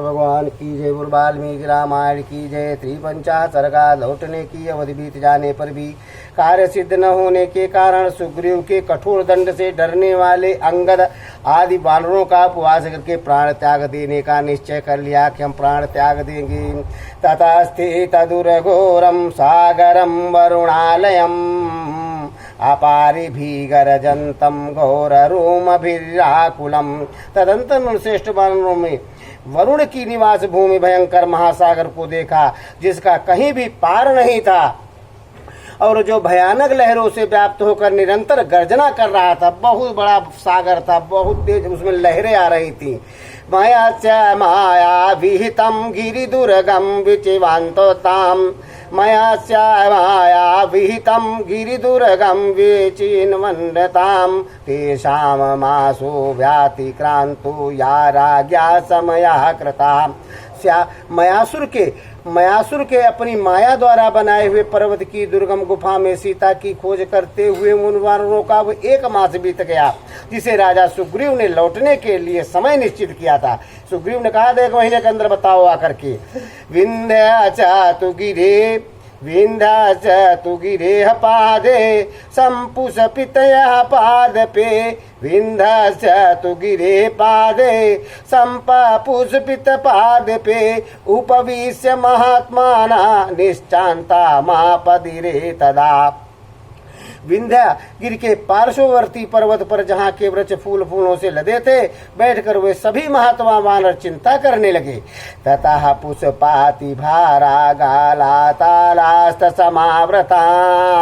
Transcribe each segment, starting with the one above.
भगवान की जय। बोल वाल्मीकि रामायण की जय। 53 सर्गा लौटने की अवधि बीत जाने पर भी कार्य सिद्ध न होने के कारण सुग्रीव के कठोर दंड से डरने वाले अंगद आदि वानरों का उपवास करके प्राण त्याग देने का निश्चय कर लिया कि हम प्राण त्याग देंगे। ततस्ते तदुरघोरम सागरम वरुणालयम अपारिभीगरजंतम घोररूमभिराकुलम। तदंतर श्रेष्ठ वानरों में वरुण की निवास भूमि भयंकर महासागर को देखा, जिसका कहीं भी पार नहीं था और जो भयानक लहरों से व्याप्त होकर निरंतर गर्जना कर रहा था। बहुत बड़ा सागर था, बहुत तेज उसमें लहरें आ रही थी। माया च माया विहितम गिरिदुर्गम विचिवान्तोताम मया च माया विहितम गिरिदुर्गम विचिन्वन्नताम तेषां मासो व्यातिक्रांतो या राज्ञा समया कृता। मयासुर के अपनी माया द्वारा बनाए हुए पर्वत की दुर्गम गुफा में सीता की खोज करते हुए उन वानरों का वो 1 मास बीत गया, जिसे राजा सुग्रीव ने लौटने के लिए समय निश्चित किया था। सुग्रीव ने कहा, 1 महीने के अंदर बताओ आकर के। विंध्याचतु गिरेह पादे संपुषपितयः पादपे विंध्याचतु गिरे पादे संपुषपित पादपे उपविश्य महात्माना निश्चान्ता मापदिरे तदा। विंध्या गिर के पार्श्ववर्ती पर्वत पर जहाँ के वृक्ष फूलों से लदे थे, बैठकर वे सभी महात्मा वानर चिंता करने लगे। ततः पुष्पाति भारा गाला तालास्त समावृतान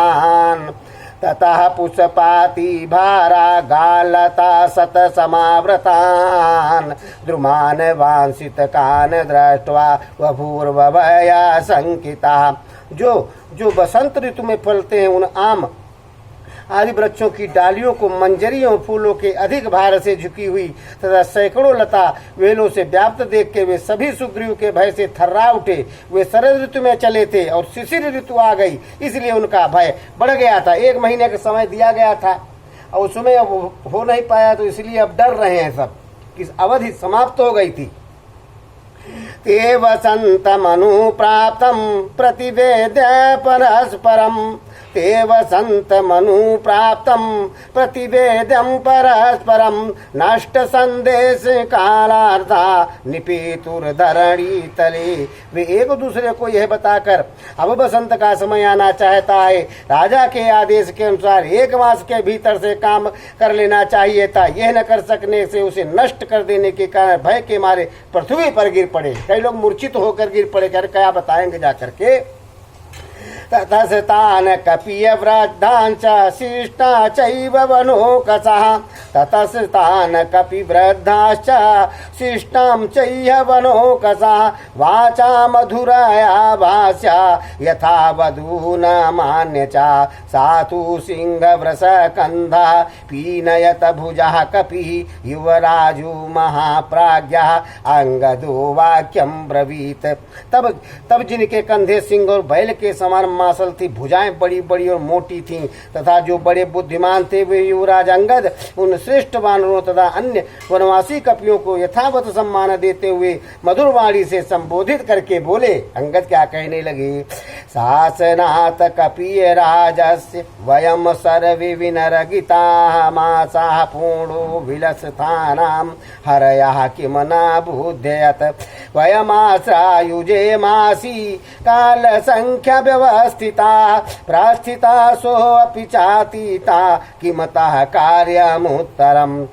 ततः पुष्पाति भारा गालता सत समावृतान द्रुमान वांसित कान दृष्ट्वा वभूर्वभया शंकिता। जो बसंत ऋतु में फलते हैं, उन आम आदि वृक्षों की डालियों को मंजरियों फूलों के अधिक भार से झुकी हुई तथा सैकड़ों लता वेलों से व्याप्त देख के वे सभी सुग्रीव के भय से थर्रा उठे। वे शरद ऋतु में चले थे और शिशिर ऋतु आ गई, इसलिए उनका भय बढ़ गया था। 1 महीने का समय दिया गया था और उसमें अब हो नहीं पाया, तो इसलिए अब डर रहे हैं सब कि अवधि समाप्त हो गई थी। ते वसन्तमनु प्राप्तं प्रतिवेद्य परस्परम् ते वसन्तमनु प्राप्तं प्रतिवेद्यं परस्परं नष्ट संदेश कालार्था निपीतुर्धरणी तले। वे एक दूसरे को यह बताकर अब बसंत का समय आना चाहता है, राजा के आदेश के अनुसार 1 मास के भीतर से काम कर लेना चाहिए था। यह न कर सकने से उसे नष्ट कर देने के कारण भय के मारे पृथ्वी पर गिर पड़े। कई लोग मूर्छित होकर गिर पड़े। कर क्या बताएंगे जाकर के। ततस्तान कपिय वृद्धांच शिष्टा चैव वनोकसः ततस्तान कपि वृद्धाश्च शिष्टां चैव वनोकसः वाचा मधुराया भाष्य यथा वधून मान्य च सातु सिंहवृषकन्धा पीनयत भुजः कपिः युवराजु महाप्राज्ञः अंगदो वाक्यं ब्रवीत। तब जिनके कंधे सिंह और बैल के समान मासल थी, भुजाएं बड़ी बड़ी और मोटी थीं तथा जो बड़े बुद्धिमान थे, वे युवराज अंगद उन श्रेष्ठ वानरों तथा अन्य वनवासी कपियों को यथावत सम्मान देते हुए मधुर वाणी से संबोधित करके बोले। अंगद क्या कहने लगे। शासनात् कपिय राजस्य वयम सर्वे विनरगिताः मासाः पूर्णो विलसतानां हरयः किम न बुध्ययत् वयमाश्रायुजे मासी काल संख्या व्यवस्थिता प्रास्थिता सोऽपि चातीता किमतः कार्यमुत्तरम्।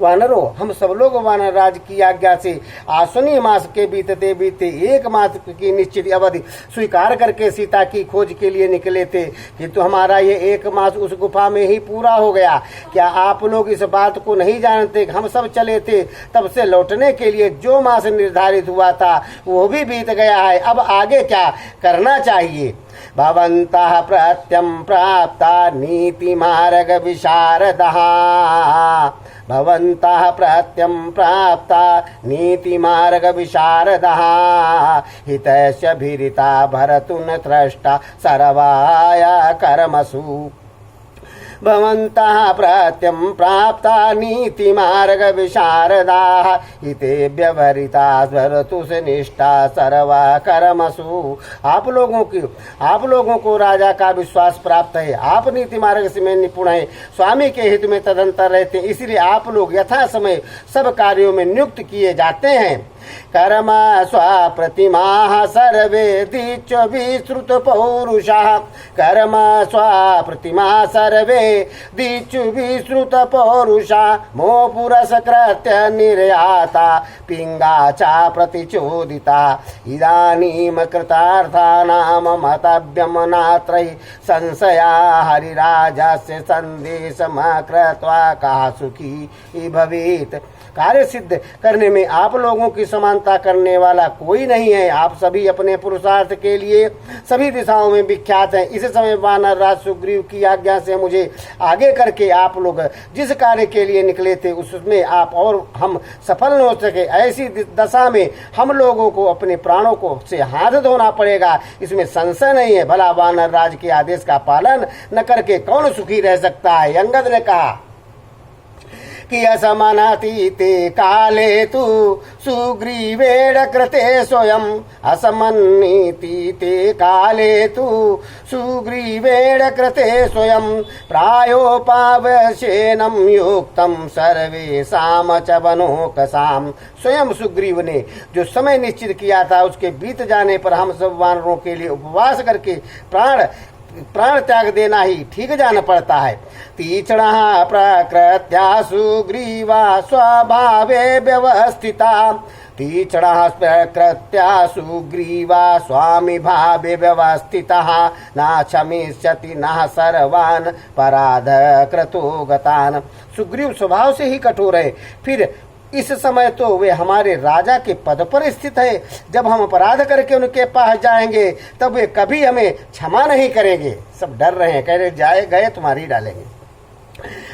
वानरों, हम सब लोग वानर राज की आज्ञा से आश्विनी मास के बीतते बीते 1 मास की निश्चित अवधि स्वीकार करके सीता की खोज के लिए निकले थे, किंतु हमारा ये 1 मास उस गुफा में ही पूरा हो गया। क्या आप लोग इस बात को नहीं जानते? हम सब चले थे, तब से लौटने के लिए जो मास निर्धारित हुआ था वो भी बीत गया है। अब आगे क्या करना चाहिए। भवन्तः प्रत्यं प्राप्ता नीति मार्ग विशारदः भवन्तः प्रत्यं प्राप्ता नीति मार्ग विशारदः हितस्य भिरिता भरतुन त्रष्टा सर्वाय कर्मसु। भवन्तः प्रत्यं प्राप्ता नीतिमार्ग विशारदाः इते व्यवहृता स्वरतु से निष्ठा सर्वा कर्मसु। आप लोगों को राजा का विश्वास प्राप्त है, आप नीति मार्ग में निपुण है, स्वामी के हित में तदंतर रहते हैं, इसलिए आप लोग यथा समय सब कार्यों में नियुक्त किए जाते हैं। कर्म स्वप्रतिमाः सर्वे दीच विश्रुत पौरुषाः कर्म स्वप्रतिमा सर्वे दीच विश्रुत पौरुषा मो पुरस्कृत्य निर्याता पिंगा चा प्रतिचोदिता इदानीं कृतार्थानां मतव्यं नात्र संशया हरिराजस्य संदेशं कृत्वा कः सुखी भवेत्। कार्य सिद्ध करने में आप लोगों की समानता करने वाला कोई नहीं है। आप सभी अपने पुरुषार्थ के लिए सभी दिशाओं में विख्यात हैं। इस समय वानर राज सुग्रीव की आज्ञा से मुझे आगे करके आप लोग जिस कार्य के लिए निकले थे उसमें आप और हम सफल न हो सके, ऐसी दशा में हम लोगों को अपने प्राणों को से हाथ धोना पड़ेगा, इसमें संशय नहीं है। भला वानर राज के आदेश का पालन न करके कौन सुखी रह सकता है। अंगद ने कहा कि असमनातीते काले तु सुग्रीवेण कृते स्वयं असमन्नीतीते काले तु सुग्रीवेण कृते स्वयं प्रायोपावशेनं युक्तं सर्वेषां च वनोकसां। स्वयं सुग्रीव ने जो समय निश्चित किया था उसके बीत जाने पर हम सब वानरों के लिए उपवास करके प्राण त्याग देना ही ठीक जान पड़ता है। तीक्ष्णः प्रकृत्या सुग्रीवा स्वभावे व्यवस्थिता तीक्ष्णः प्रकृत्या सुग्रीवा स्वामी भावे व्यवस्थितः न क्षमिष्यति न सर्वान् पराध क्रतो गतान्। सुग्रीव स्वभाव से ही कठोर है, फिर इस समय तो वे हमारे राजा के पद पर स्थित है। जब हम अपराध करके उनके पास जाएंगे तब वे कभी हमें क्षमा नहीं करेंगे। सब डर रहे हैं, कह रहे जाए गए तुम्हारी डालेंगे।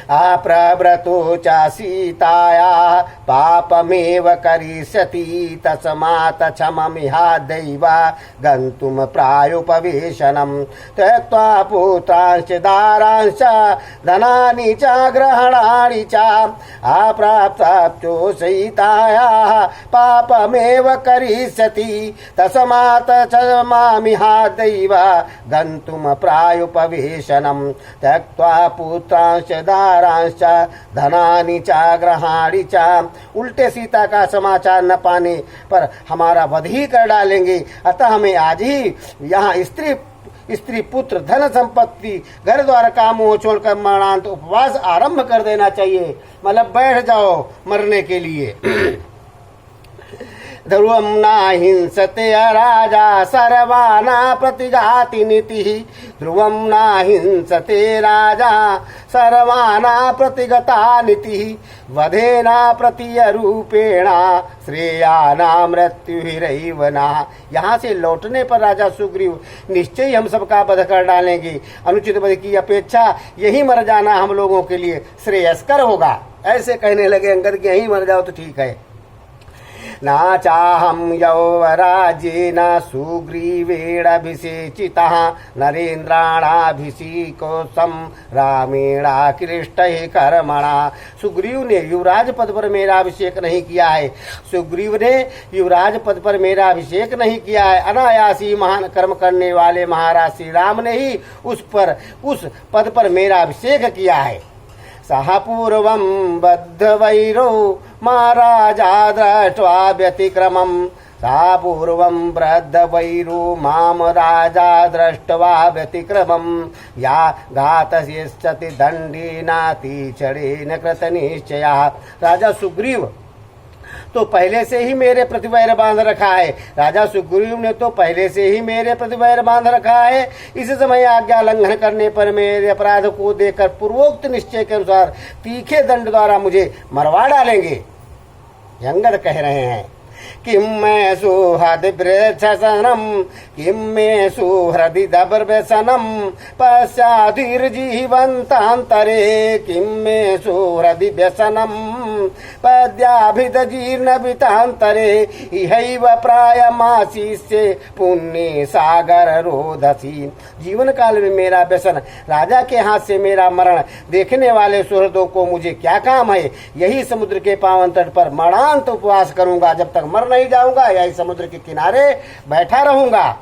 अप्रव्रतो च सीताया पापमेव करिष्यति तस्मात् क्षममिहादैव गन्तुं प्रायुपवेशनं त्यक्त्वा पुत्रांश्च दारांश्च धनानि च ग्रहणानि च अप्राप्तो सीताया पापमेव करिष्यति तस्मात् क्षममिहादैव गन्तुं प्रायुपवेशनं त्यक्त्वा पुत्रांश्च दारांश्च धनानि च ग्रहाणि च। उल्टे सीता का समाचार न पाने पर हमारा वध ही कर डालेंगे, अतः हमें आज ही यहाँ स्त्री पुत्र धन संपत्ति घर द्वार का मोह छोड़कर मरणांत उपवास आरंभ कर देना चाहिए। मतलब बैठ जाओ मरने के लिए। ध्रुवं नाहिंसते राजा सर्वाना प्रतिघाति नीतिः ध्रुवं नाहिंसते राजा सर्वाना प्रतिगता नीतिः वधेना प्रतिरूपेण श्रेयाना मृत्युहिरैव नः। यहाँ से लौटने पर राजा सुग्रीव निश्चय हम सबका वध कर डालेंगे। अनुचित वध की अपेक्षा यही मर जाना हम लोगों के लिए श्रेयस्कर होगा। ऐसे कहने लगे अंगद कि यहीं मर जाओ तो ठीक है। न चाहं यौवराज्येन सुग्रीवेणाभिषेचितः नरेन्द्राणाभिषेकोत्सं रामेणाकृष्टैः कर्मणा। सुग्रीव ने युवराज पद पर मेरा अभिषेक नहीं किया है। सुग्रीव ने युवराज पद पर मेरा अभिषेक नहीं किया है। अनायासी महान कर्म करने वाले महाराज श्री राम ने ही उस पद पर मेरा अभिषेक किया है। सह पूर्वं बद्धवैरो महाराजा दृष्ट्वा व्यतिक्रमं सा पूर्वं बद्धवैरो माम राजा दृष्ट्वा व्यतिक्रमं या घातयिष्यति दंडेनातिचरेण कृतनिश्चयः। राजा सुग्रीव तो पहले से ही मेरे प्रति वैर बांध रखा है। राजा सुग्रीव ने तो पहले से ही मेरे प्रति वैर बांध रखा है। इस समय आज्ञा लंघन करने पर मेरे अपराध को देखकर पूर्वोक्त निश्चय के अनुसार तीखे दंड द्वारा मुझे मरवा डालेंगे। अंगद कह रहे हैं किं मे सुहृदि वृक्षसनं किं मे सुहृदि दव्यसनं पश्चाधीर्जीवन्तान्तरे किं मे सुहृदि व्यसनं पद्याभिदजीर्णवितान्तरे इहैव प्रायमाशिष्ये पुण्ये सागर रोधसी। जीवन काल में मेरा व्यसन, राजा के हाथ से मेरा मरण, देखने वाले सुहृदों को मुझे क्या काम है। यही समुद्र के पावन तट पर मरणांत उपवास करूंगा, जब तक मर नहीं जाऊंगा यही समुद्र के किनारे बैठा रहूंगा,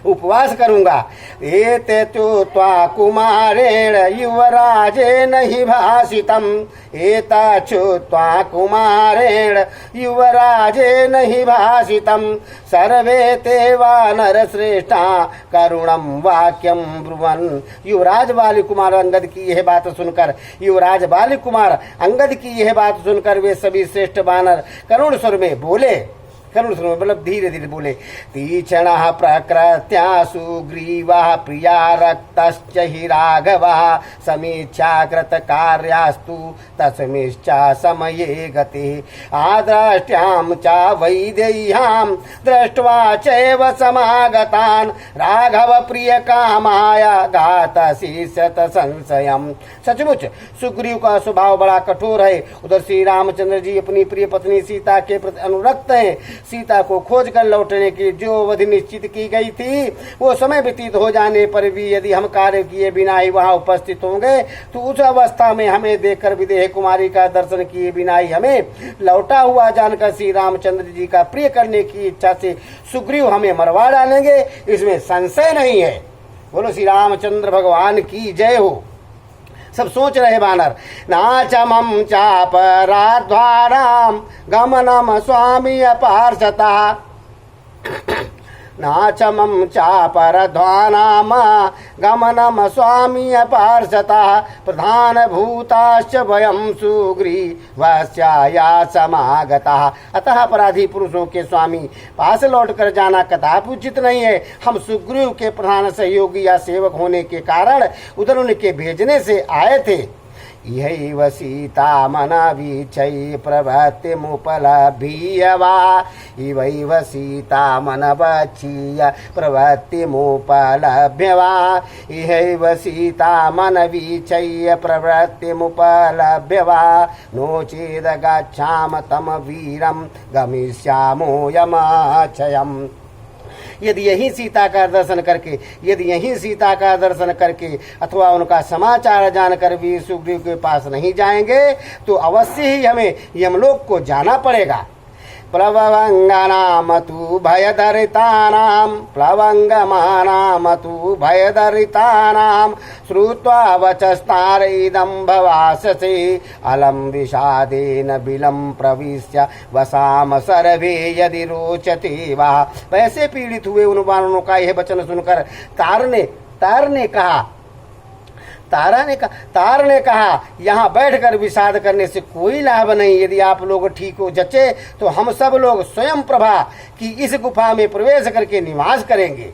उपवास करूंगा। एते त्वा कुमारेण युवराजेन हि भाषितम् एतच्छ्रुत्वा कुमारेण युवराजेन हि भाषितम् सर्वे ते वानरश्रेष्ठा करुणं वाक्यं ब्रुवन्। युवराज बाली कुमार अंगद की यह बात सुनकर, युवराज बाली कुमार अंगद की यह बात सुनकर वे सभी श्रेष्ठ वानर करुण स्वर में बोले, करुण स्वर में मतलब धीरे धीरे बोले। तीक्ष्णः प्रकृत्या सुग्रीवः प्रिया रक्तश्च हि राघवः समीक्षाकृत कार्यास्तु तस्मिश्च समये गतिः आद्रष्ट्यां च वैदेह्यां दृष्ट्वा चैव समागतान् राघव प्रिय कामाय घातसी शत संशयम्। सचमुच सुग्रीव का स्वभाव बड़ा कठोर है। उधर श्री रामचंद्र जी अपनी प्रिय पत्नी सीता के प्रति अनुरक्त हैं। सीता को खोज कर लौटने की जो अवधि निश्चित की गई थी वो समय व्यतीत हो जाने पर भी यदि हम कार्य किए बिना ही वहां उपस्थित होंगे तो उस अवस्था में हमें देखकर विदेह कुमारी का दर्शन किए बिना ही हमें लौटा हुआ जानकर श्री रामचंद्र जी का प्रिय करने की इच्छा से सुग्रीव हमें मरवा डालेंगे, इसमें संशय नहीं है। बोलो श्री रामचंद्र भगवान की जय हो। सब सोच रहे वानर। नाचमं चापराध्वानां गमनम स्वामी अपार्षता नाचमं चापरध्वानाम गमनम स्वामी अपार्षता प्रधानभूताश्च वयं सुग्रीवस्या समागता। अतः अपराधी पुरुषों के स्वामी पास लौटकर जाना कदापि उचित नहीं है। हम सुग्रीव के प्रधान सहयोगी या सेवक होने के कारण उधर उनके भेजने से आए थे। इहैव सीता मनवीक्षै प्रवृत्तिमुपलभ्य वा इवैव सीता मनवक्षीय प्रवृत्तिमुपलभ्य वा इहैव सीता मनवीक्षै प्रवृत्तिमुपलभ्य वा नो चेद गच्छाम तम वीरं गमिष्यामो यमाचयम्। यदि यही सीता का दर्शन करके अथवा उनका समाचार जानकर भी सुग्रीव के पास नहीं जाएंगे तो अवश्य ही हमें यमलोक को जाना पड़ेगा। प्लवंगनामतु भयदरितानां श्रुत्वा वचस्तारैदं भवाससे अलम विषादेन बिलं प्रविश्य वसाम सर्वे यदि रोचते वा। वैसे पीड़ित हुए उन वानरों का यह वचन सुनकर तार ने कहा यहाँ बैठकर विषाद करने से कोई लाभ नहीं। यदि आप लोग ठीक हो जचे तो हम सब लोग स्वयं प्रभा की इस गुफा में प्रवेश करके निवास करेंगे।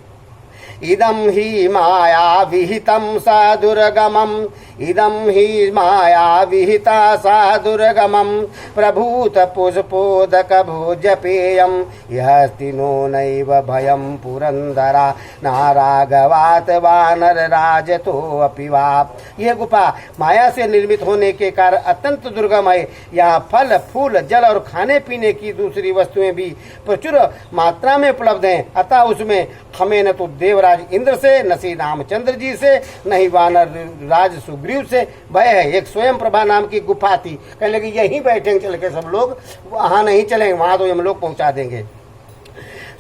इदं हि माया विहितं सा दुर्गमम् इदं हि माया विहिता सा दुर्गमम् प्रभूत पुष्पोदक भोजपेयम् यस्ति नो नैव भयं पुरंदरा नाराघवात वानर राजतो अपि वा। यह गुफा माया से निर्मित होने के कारण अत्यंत दुर्गम है। यहाँ फल फूल जल और खाने पीने की दूसरी वस्तुएं भी प्रचुर मात्रा में उपलब्ध हैं। अतः उसमें हमें न तो देवराज इंद्र से, न श्री रामचंद्र जी से, न ही वानर राज सुग्रीव से भय है। एक स्वयं प्रभा नाम की गुफा थी। कहने लगे यहीं बैठेंगे चल के सब लोग, वहां नहीं चलेंगे, वहां तो हम लोग पहुंचा देंगे।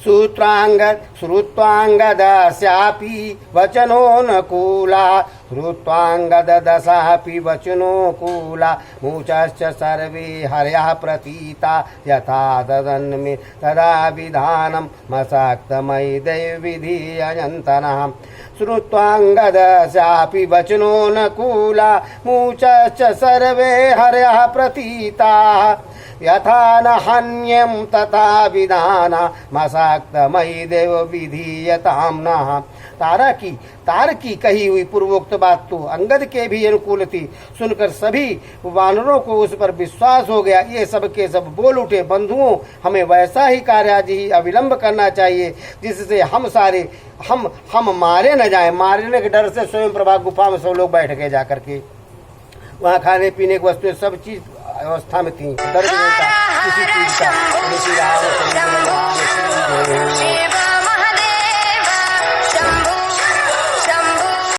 श्रुत्वांगदस्यापि वचनोऽनुकूला श्रुत्वांगददशापि वचनोऽनुकूला मुचश्च सर्वे हर्यः प्रतीता यथा ददन्मे तदा विधानं मशक्तमयि दैवविधीयजन्तनः। श्रुत्वांगदस्यापि वचनोऽनुकूला मुचश्च सर्वे हर्यः प्रतीता यथा न हन्यं तथा विधाना मशाक्तमयि देव विधीयतां नः। तार की कही हुई पूर्वोक्त बात तो अंगद के भी अनुकूल थी। सुनकर सभी वानरों को उस पर विश्वास हो गया। ये सब के सब बोल उठे, बंधुओं हमें वैसा ही कार्य आज ही अविलंब करना चाहिए जिससे हम सारे हम मारे न जाए। मारने के डर से स्वयं प्रभा गुफा में सब लोग बैठ गए जाकर के। वहाँ खाने पीने की वस्तुएं सब चीज अवस्था में थी, डर भी नहीं था किसी चीज का।